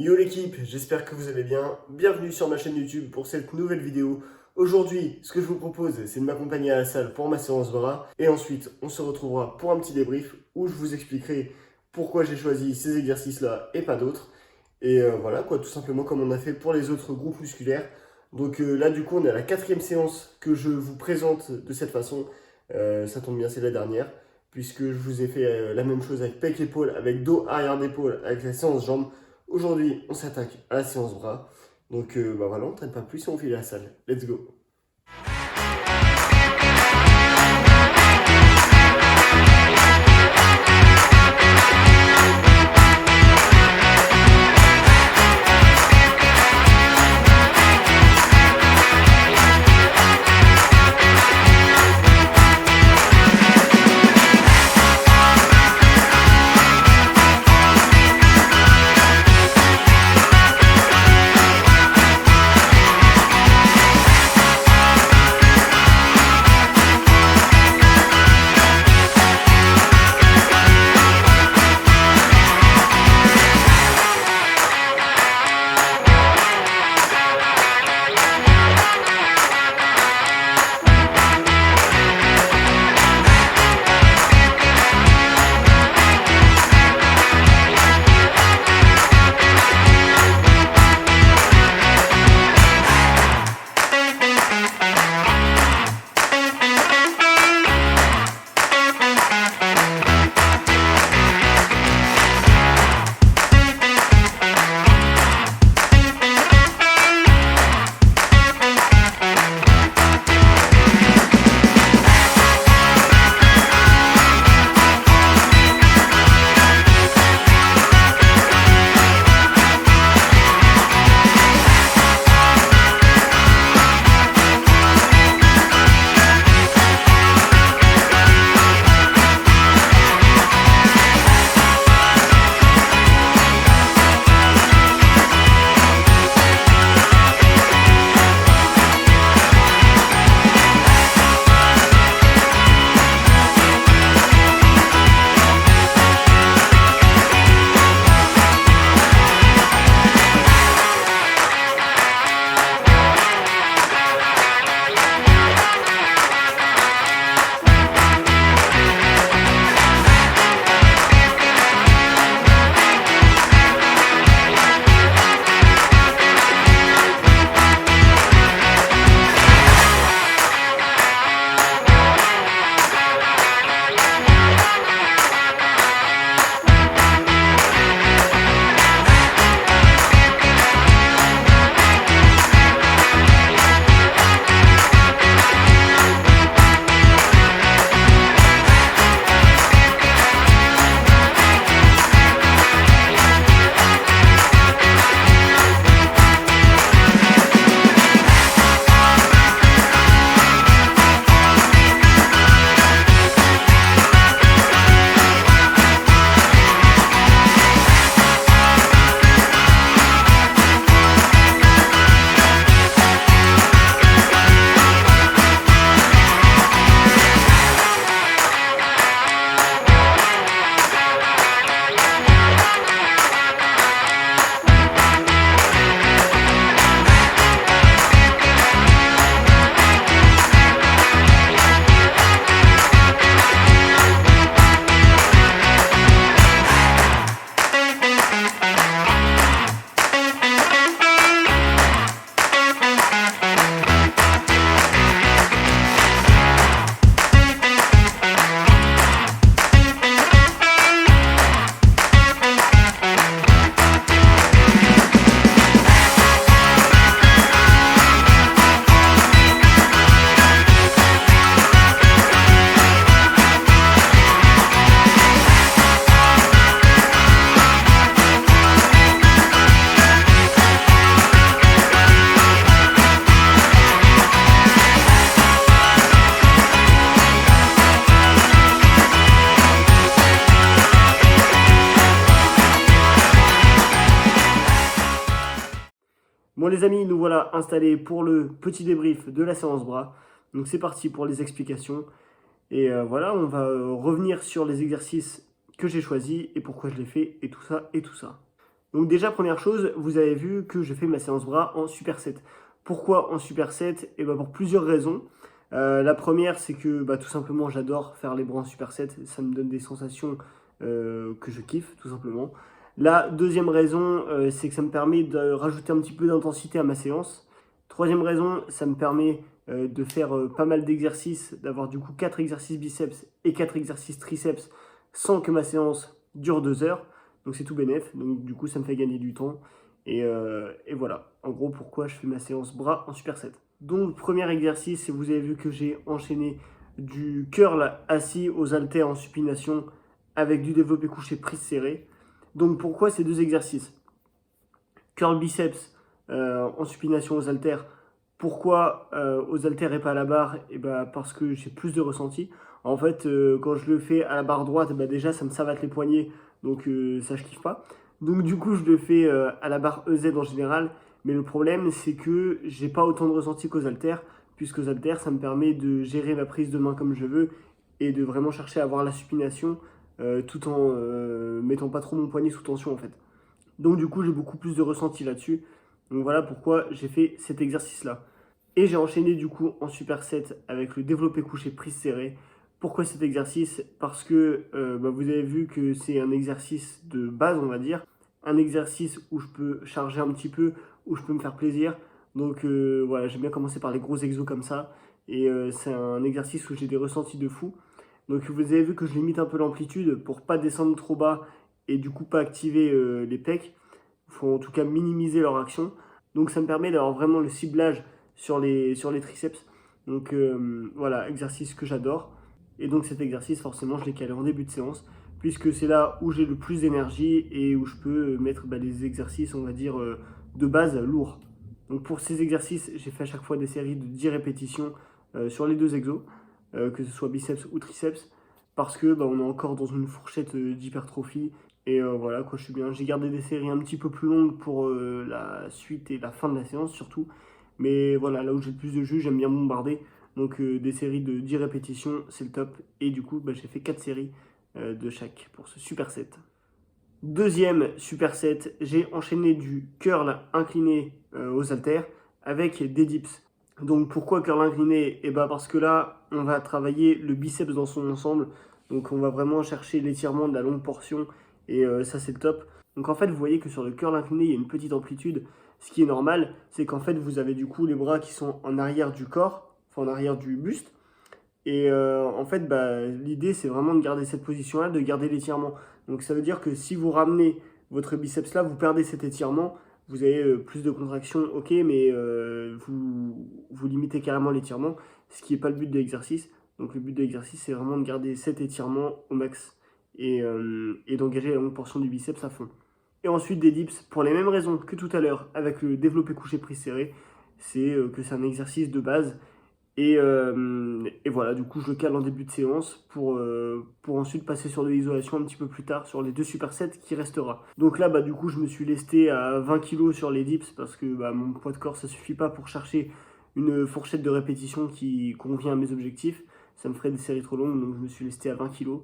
Yo l'équipe, j'espère que vous allez bien. Bienvenue sur ma chaîne YouTube pour cette nouvelle vidéo. Aujourd'hui, ce que je vous propose, c'est de m'accompagner à la salle pour ma séance bras. Et ensuite, on se retrouvera pour un petit débrief où je vous expliquerai pourquoi j'ai choisi ces exercices-là et pas d'autres. Et voilà, quoi, tout simplement comme on a fait pour les autres groupes musculaires. Donc là, du coup, on est à la 4e séance que je vous présente de cette façon. Ça tombe bien, c'est la dernière, puisque je vous ai fait la même chose avec pec épaule, avec dos arrière d'épaule, avec la séance jambes. Aujourd'hui, on s'attaque à la séance bras. Donc bah voilà, on ne traîne pas plus et on file à la salle. Let's go! Bon les amis, nous voilà installés pour le petit débrief de la séance bras. Donc c'est parti pour les explications. Et voilà, on va revenir sur les exercices que j'ai choisis et pourquoi je les fais et tout ça et tout ça. Donc déjà, première chose, vous avez vu que je fais ma séance bras en superset. Pourquoi en superset? Et ben pour plusieurs raisons. La première, c'est que tout simplement, j'adore faire les bras en superset. Ça me donne des sensations que je kiffe, tout simplement. La deuxième raison, c'est que ça me permet de rajouter un petit peu d'intensité à ma séance. Troisième raison, ça me permet de faire pas mal d'exercices, d'avoir du coup 4 exercices biceps et 4 exercices triceps sans que ma séance dure 2 heures. Donc c'est tout bénef, donc du coup ça me fait gagner du temps. Et voilà, en gros pourquoi je fais ma séance bras en superset. Donc premier exercice, vous avez vu que j'ai enchaîné du curl assis aux haltères en supination avec du développé couché prise serrée. Donc pourquoi ces deux exercices? Curl biceps en supination aux haltères. Pourquoi aux haltères et pas à la barre? Et parce que j'ai plus de ressenti. En fait, quand je le fais à la barre droite, déjà ça me savate les poignets, donc ça je kiffe pas. Donc du coup je le fais à la barre EZ en général, mais le problème c'est que j'ai pas autant de ressenti qu'aux haltères, puisqu'aux haltères ça me permet de gérer ma prise de main comme je veux et de vraiment chercher à avoir la supination tout en mettant pas trop mon poignet sous tension en fait. Donc du coup j'ai beaucoup plus de ressenti là-dessus. Donc voilà pourquoi j'ai fait cet exercice-là. Et j'ai enchaîné du coup en superset avec le développé couché prise serrée. Pourquoi cet exercice? Parce que vous avez vu que c'est un exercice de base, on va dire. Un exercice où je peux charger un petit peu, où je peux me faire plaisir. Donc voilà, j'aime bien commencer par les gros exos comme ça. Et c'est un exercice où j'ai des ressentis de fou. Donc vous avez vu que je limite un peu l'amplitude pour pas descendre trop bas et du coup pas activer les pecs. Il faut en tout cas minimiser leur action. Donc ça me permet d'avoir vraiment le ciblage sur les triceps. Donc voilà, exercice que j'adore. Et donc cet exercice, forcément, je l'ai calé en début de séance, puisque c'est là où j'ai le plus d'énergie et où je peux mettre des exercices, on va dire, de base lourds. Donc pour ces exercices, j'ai fait à chaque fois des séries de 10 répétitions sur les deux exos, que ce soit biceps ou triceps, parce que on est encore dans une fourchette d'hypertrophie. Et voilà, quoi, je suis bien. J'ai gardé des séries un petit peu plus longues pour la suite et la fin de la séance surtout. Mais voilà, là où j'ai le plus de jus, j'aime bien bombarder. Donc des séries de 10 répétitions, c'est le top. Et du coup, j'ai fait 4 séries de chaque pour ce superset. Deuxième superset, j'ai enchaîné du curl incliné aux haltères avec des dips. Donc pourquoi curl incliné? Et parce que là, on va travailler le biceps dans son ensemble. Donc on va vraiment chercher l'étirement de la longue portion. Et ça, c'est le top. Donc en fait, vous voyez que sur le curl incliné, il y a une petite amplitude. Ce qui est normal, c'est qu'en fait, vous avez du coup les bras qui sont en arrière du corps, enfin en arrière du buste. Et en fait, l'idée, c'est vraiment de garder cette position-là, de garder l'étirement. Donc ça veut dire que si vous ramenez votre biceps là, vous perdez cet étirement, vous avez plus de contraction, ok, mais vous limitez carrément l'étirement, ce qui n'est pas le but de l'exercice. Donc le but de l'exercice, c'est vraiment de garder cet étirement au max et d'engager la longue portion du biceps à fond. Et ensuite des dips, pour les mêmes raisons que tout à l'heure avec le développé couché prise serré, c'est que c'est un exercice de base. Et voilà, du coup, je le cale en début de séance pour ensuite passer sur de l'isolation un petit peu plus tard sur les deux supersets qui restera. Donc là, du coup, je me suis lesté à 20 kg sur les dips parce que mon poids de corps, ça suffit pas pour chercher une fourchette de répétition qui convient à mes objectifs. Ça me ferait des séries trop longues, donc je me suis lesté à 20 kg.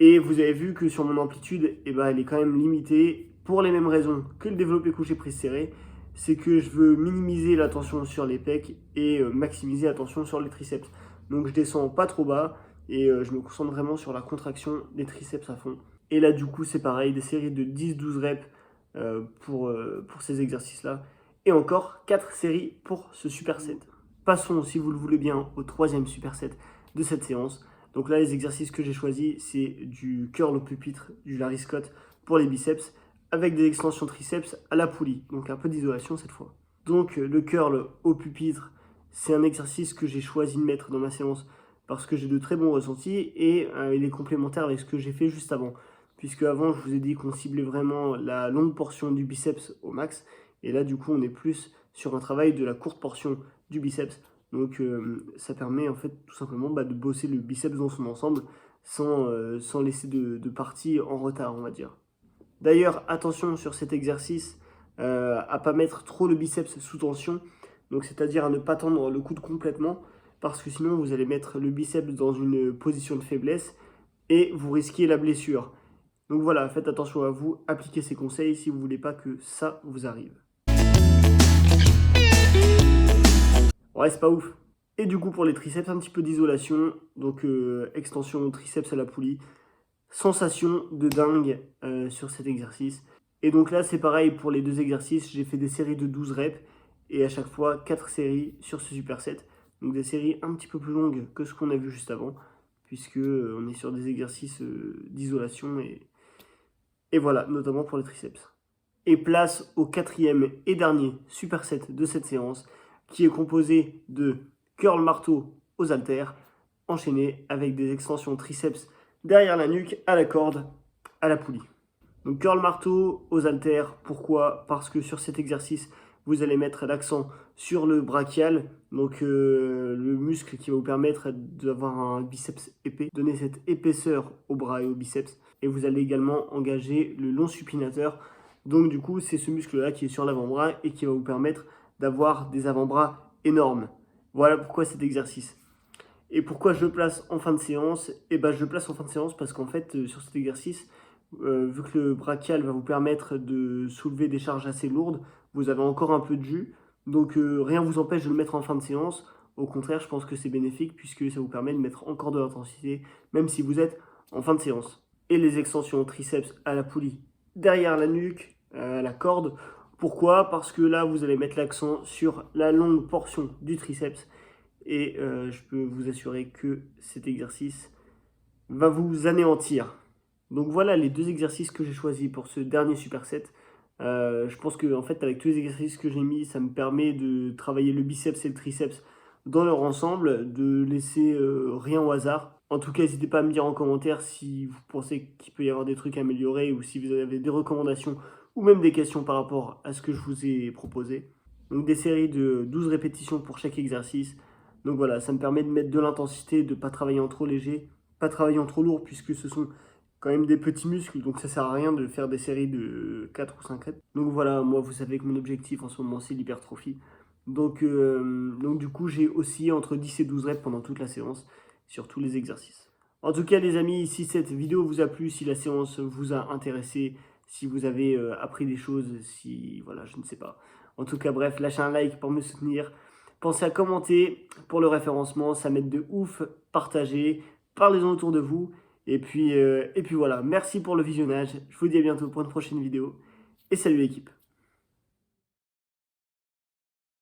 Et vous avez vu que sur mon amplitude, elle est quand même limitée pour les mêmes raisons que le développé couché prise serré. C'est que je veux minimiser la tension sur les pecs et maximiser la tension sur les triceps. Donc je descends pas trop bas et je me concentre vraiment sur la contraction des triceps à fond. Et là du coup c'est pareil, des séries de 10-12 reps pour ces exercices-là. Et encore 4 séries pour ce superset. Passons, si vous le voulez bien, au troisième superset de cette séance. Donc là les exercices que j'ai choisis, c'est du curl au pupitre, du Larry Scott pour les biceps, avec des extensions triceps à la poulie, donc un peu d'isolation cette fois. Donc le curl au pupitre, c'est un exercice que j'ai choisi de mettre dans ma séance parce que j'ai de très bons ressentis et il est complémentaire avec ce que j'ai fait juste avant. Puisque avant, je vous ai dit qu'on ciblait vraiment la longue portion du biceps au max. Et là, du coup, on est plus sur un travail de la courte portion du biceps. Donc ça permet en fait tout simplement de bosser le biceps dans son ensemble sans laisser de partie en retard, on va dire. D'ailleurs, attention sur cet exercice à pas mettre trop le biceps sous tension, donc c'est-à-dire à ne pas tendre le coude complètement, parce que sinon vous allez mettre le biceps dans une position de faiblesse et vous risquez la blessure. Donc voilà, faites attention à vous, appliquez ces conseils si vous voulez pas que ça vous arrive. Ouais, c'est pas ouf. Et du coup, pour les triceps, un petit peu d'isolation. Donc, extension triceps à la poulie. Sensation de dingue sur cet exercice. Et donc là, c'est pareil pour les deux exercices. J'ai fait des séries de 12 reps. Et à chaque fois, 4 séries sur ce superset. Donc des séries un petit peu plus longues que ce qu'on a vu juste avant. Puisque on est sur des exercices d'isolation. Et voilà, notamment pour les triceps. Et place au quatrième et dernier superset de cette séance, qui est composé de curl marteau aux haltères, enchaîné avec des extensions triceps derrière la nuque, à la corde, à la poulie. Donc curl marteau aux haltères, pourquoi? Parce que sur cet exercice, vous allez mettre l'accent sur le brachial, donc le muscle qui va vous permettre d'avoir un biceps épais, donner cette épaisseur au bras et au biceps. Et vous allez également engager le long supinateur. Donc du coup, c'est ce muscle-là qui est sur l'avant-bras et qui va vous permettre d'avoir des avant-bras énormes. Voilà pourquoi cet exercice. Et pourquoi je le place en fin de séance? Et ben, je le place en fin de séance parce qu'en fait, sur cet exercice, vu que le brachial va vous permettre de soulever des charges assez lourdes, vous avez encore un peu de jus. Donc rien ne vous empêche de le mettre en fin de séance. Au contraire, je pense que c'est bénéfique puisque ça vous permet de mettre encore de l'intensité, même si vous êtes en fin de séance. Et les extensions triceps à la poulie derrière la nuque, à la corde. Pourquoi? Parce que là, vous allez mettre l'accent sur la longue portion du triceps. Et je peux vous assurer que cet exercice va vous anéantir. Donc voilà les deux exercices que j'ai choisis pour ce dernier superset. Je pense que en fait, avec tous les exercices que j'ai mis, ça me permet de travailler le biceps et le triceps dans leur ensemble, de laisser rien au hasard. En tout cas, n'hésitez pas à me dire en commentaire si vous pensez qu'il peut y avoir des trucs à améliorer ou si vous avez des recommandations ou même des questions par rapport à ce que je vous ai proposé. Donc des séries de 12 répétitions pour chaque exercice. Donc voilà, ça me permet de mettre de l'intensité, de ne pas travailler en trop léger, pas travailler en trop lourd puisque ce sont quand même des petits muscles, donc ça sert à rien de faire des séries de 4 ou 5 reps. Donc voilà, moi vous savez que mon objectif en ce moment c'est l'hypertrophie. Donc du coup j'ai oscillé entre 10 et 12 reps pendant toute la séance sur tous les exercices. En tout cas les amis, si cette vidéo vous a plu, si la séance vous a intéressé, si vous avez appris des choses, si voilà, je ne sais pas. En tout cas bref, lâchez un like pour me soutenir. Pensez à commenter pour le référencement, ça m'aide de ouf. Partagez, parlez-en autour de vous. Et puis voilà, merci pour le visionnage. Je vous dis à bientôt pour une prochaine vidéo. Et salut l'équipe.